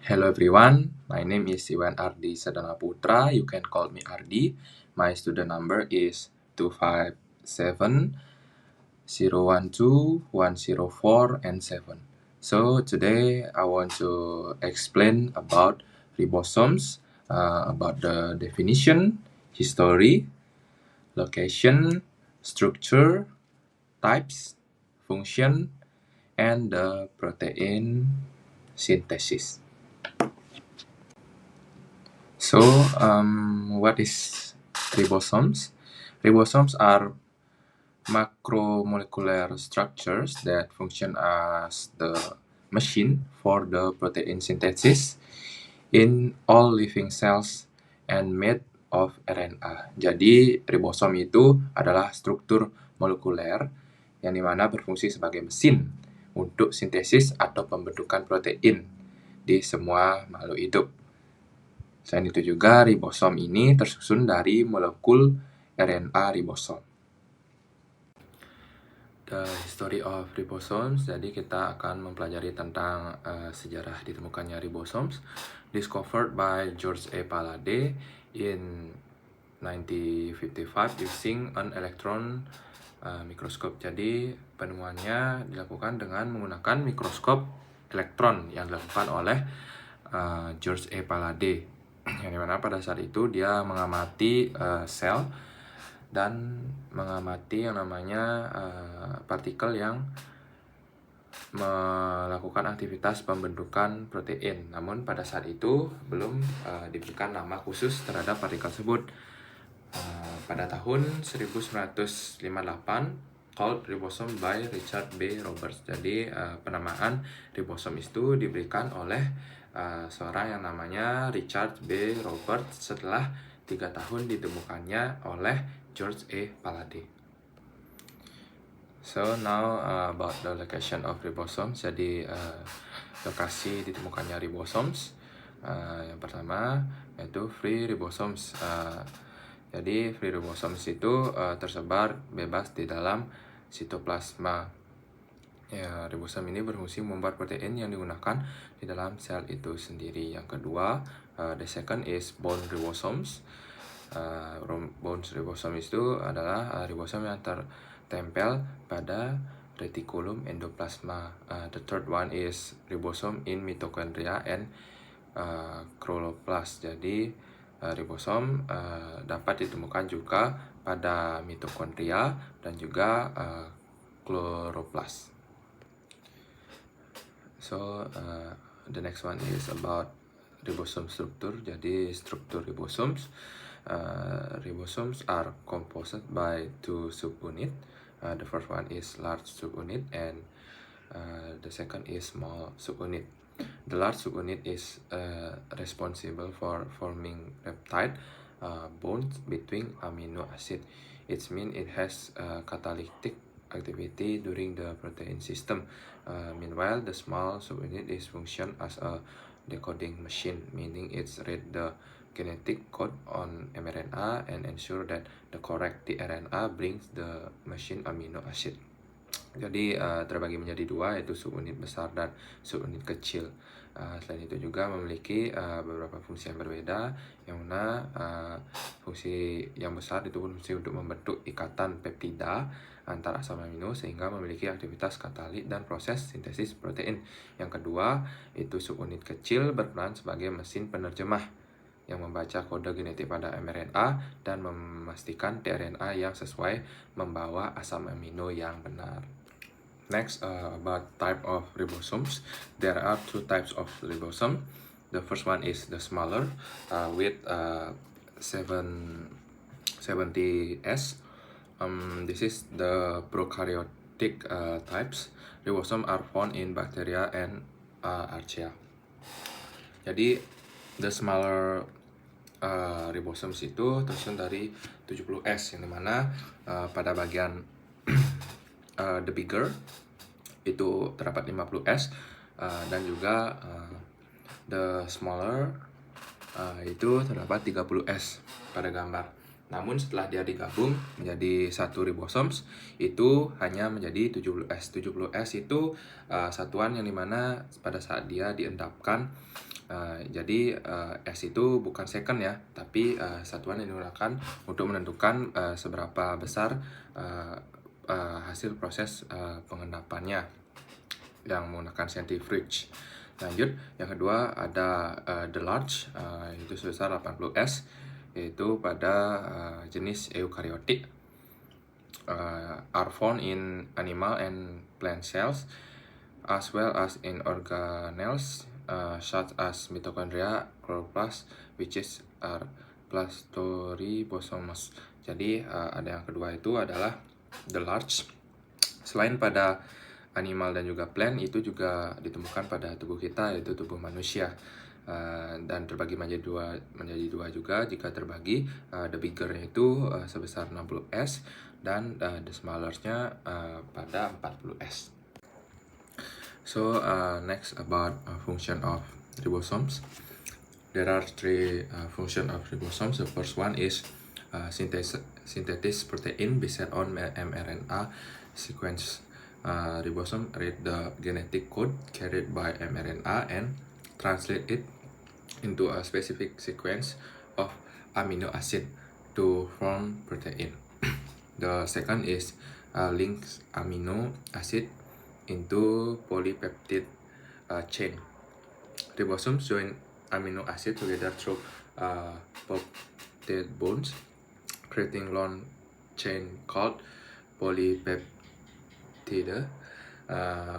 Hello everyone, my name is Iwan Ardi Sadana Putra. You can call me Ardi. My student number is 257 012 104 and 7. So today I want to explain about ribosomes, about the definition, history, location, structure, types, function, and the protein synthesis. So, what is ribosomes? Ribosomes are macromolecular structures that function as the machine for the protein synthesis in all living cells and made of RNA. Jadi, ribosom itu adalah struktur molekuler yang dimana berfungsi sebagai mesin untuk sintesis atau pembentukan protein di semua makhluk hidup. Selain itu juga, ribosom ini tersusun dari molekul RNA ribosom. The history of ribosomes, jadi kita akan mempelajari tentang sejarah ditemukannya ribosomes, discovered by George E. Palade in 1955 using an electron microscope. Jadi penemuannya dilakukan dengan menggunakan mikroskop elektron yang dilakukan oleh George E. Palade, yang dimana pada saat itu dia mengamati sel dan mengamati yang namanya partikel yang melakukan aktivitas pembentukan protein. Namun pada saat itu belum diberikan nama khusus terhadap partikel tersebut. Pada tahun 1958 called ribosome by Richard B. Roberts. Jadi penamaan ribosom itu diberikan oleh seorang yang namanya Richard B. Roberts setelah 3 tahun ditemukannya oleh George E. Palade. So now about the location of ribosomes. Jadi lokasi ditemukannya ribosomes. Yang pertama yaitu free ribosomes. Jadi free ribosomes itu tersebar bebas di dalam sitoplasma. Ya, ribosom ini berfungsi membuat protein yang digunakan di dalam sel itu sendiri. Yang kedua, the second is bone ribosomes. Bone ribosom itu adalah ribosom yang tertempel pada retikulum endoplasma. The third one is ribosome in mitochondria and chloroplast. Jadi ribosom dapat ditemukan juga pada mitokondria dan juga chloroplast. So the next one is about ribosome structure. Jadi struktur ribosomes. Ribosomes are composed by two subunit. The first one is large subunit and the second is small subunit. The large subunit is responsible for forming peptide bonds between amino acid. It means it has catalytic activity during the protein system. Meanwhile, the small subunit is function as a decoding machine, meaning it's read the genetic code on mRNA and ensure that the correct tRNA brings the machine amino acid. Jadi terbagi menjadi dua, yaitu subunit besar dan subunit kecil. Selain itu juga memiliki beberapa fungsi yang berbeda, yang mana fungsi yang besar itu berfungsi untuk membentuk ikatan peptida antar asam amino sehingga memiliki aktivitas katalit dan proses sintesis protein. Yang kedua, itu subunit kecil berperan sebagai mesin penerjemah yang membaca kode genetik pada mRNA dan memastikan tRNA yang sesuai membawa asam amino yang benar. Next, about type of ribosomes. There are two types of ribosome. The first one is the smaller with 70S. This is the prokaryotic types. Ribosome are found in bacteria and archaea. Jadi the smaller ribosomes itu tersusun dari 70S, yang dimana pada bagian the bigger itu terdapat 50S dan juga the smaller itu terdapat 30S pada gambar. Namun setelah dia digabung menjadi satu ribosomes itu hanya menjadi 70S. 70S itu satuan yang dimana pada saat dia diendapkan Jadi S itu bukan second ya, tapi satuan yang digunakan untuk menentukan seberapa besar hasil proses pengendapannya yang menggunakan centrifuge. Lanjut, yang kedua ada the large, itu sebesar 80S, yaitu pada jenis eukariotik, are found in animal and plant cells as well as in organelles such as mitochondria, chloroplast, which is are plastoribosomes. Jadi ada yang kedua itu adalah the large. Selain pada animal dan juga plant, itu juga ditemukan pada tubuh kita, yaitu tubuh manusia. Dan terbagi menjadi dua juga. Jika terbagi, the bigger itu sebesar 60S dan the smaller-nya pada 40S. So next about function of ribosomes. There are three function of ribosomes. The first one is synthesis protein based on mRNA sequence. Ribosome read the genetic code carried by mRNA and translate it into a specific sequence of amino acid to form protein. The second is links amino acid into polypeptide chain. Ribosomes join amino acid together through peptide bonds, creating long chain called polypeptide,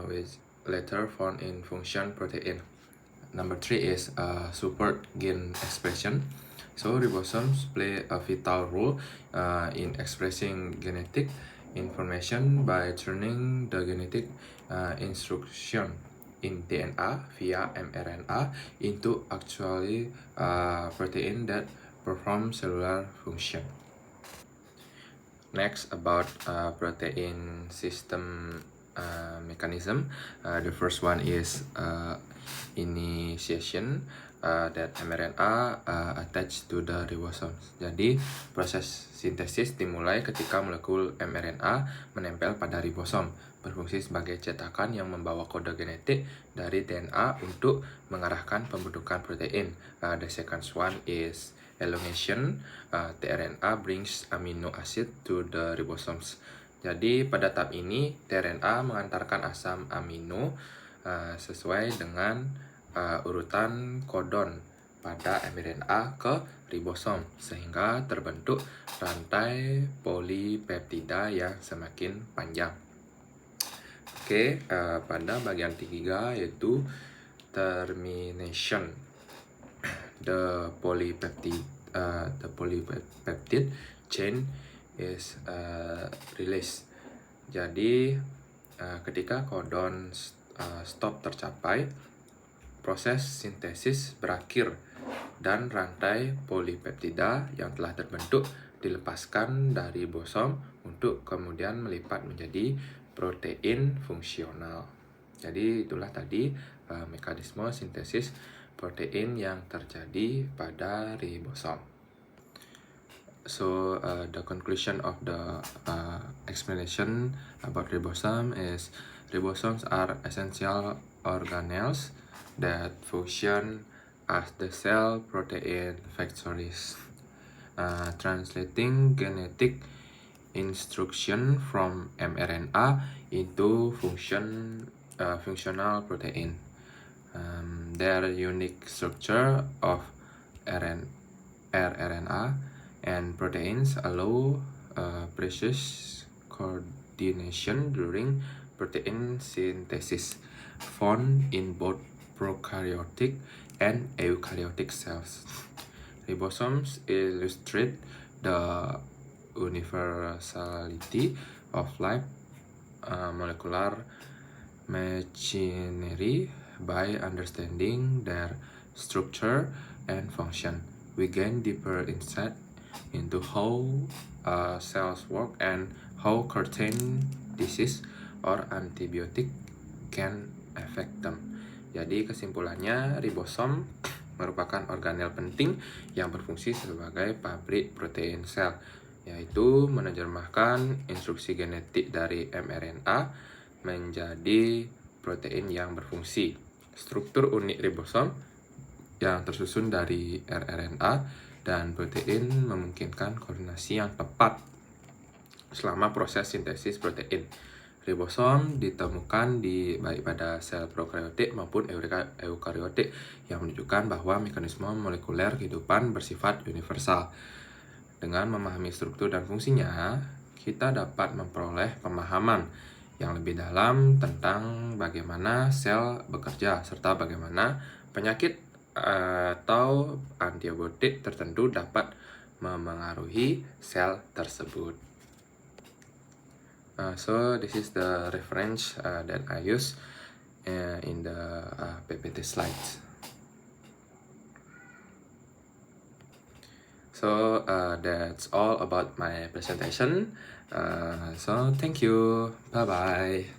which later found in function protein. Number 3 is support gene expression. So ribosomes play a vital role in expressing genetic information by turning the genetic instruction in DNA via mRNA into actually protein that perform cellular function. Next, about protein system mechanism. The first one is initiation that mRNA attached to the ribosomes. Jadi proses sintesis dimulai ketika molekul mRNA menempel pada ribosom, berfungsi sebagai cetakan yang membawa kode genetik dari DNA untuk mengarahkan pembentukan protein. The second one is elongation. tRNA brings amino acid to the ribosomes. Jadi pada tahap ini tRNA mengantarkan asam amino sesuai dengan urutan kodon pada mRNA ke ribosom, sehingga terbentuk rantai polipeptida yang semakin panjang. Oke, pada bagian ketiga yaitu termination. The polypeptide chain is released. Jadi ketika kodon stop tercapai, proses sintesis berakhir dan rantai polipeptida yang telah terbentuk dilepaskan dari ribosom untuk kemudian melipat menjadi protein fungsional. Jadi itulah tadi mekanisme sintesis protein yang terjadi pada ribosom. So the conclusion of the explanation about ribosome is ribosomes are essential organelles that function as the cell protein factories, translating genetic instruction from mRNA into functional protein. Their unique structure of rRNA and proteins allow precise coordination during protein synthesis, found in both prokaryotic and eukaryotic cells. Ribosomes illustrate the universality of life molecular machinery. By understanding their structure and function, we gain deeper insight into how cells work and how certain disease or antibiotic can affect them. Jadi kesimpulannya, ribosom merupakan organel penting yang berfungsi sebagai pabrik protein sel, yaitu menerjemahkan instruksi genetik dari mRNA menjadi protein yang berfungsi. Struktur unik ribosom yang tersusun dari rRNA dan protein memungkinkan koordinasi yang tepat selama proses sintesis protein. Ribosom ditemukan baik pada sel prokaryotik maupun eukaryotik yang menunjukkan bahwa mekanisme molekuler kehidupan bersifat universal. Dengan memahami struktur dan fungsinya, kita dapat memperoleh pemahaman yang lebih dalam tentang bagaimana sel bekerja serta bagaimana penyakit atau antibiotik tertentu dapat memengaruhi sel tersebut. So this is the reference that I use in the PPT slides. So that's all about my presentation. So thank you. Bye bye.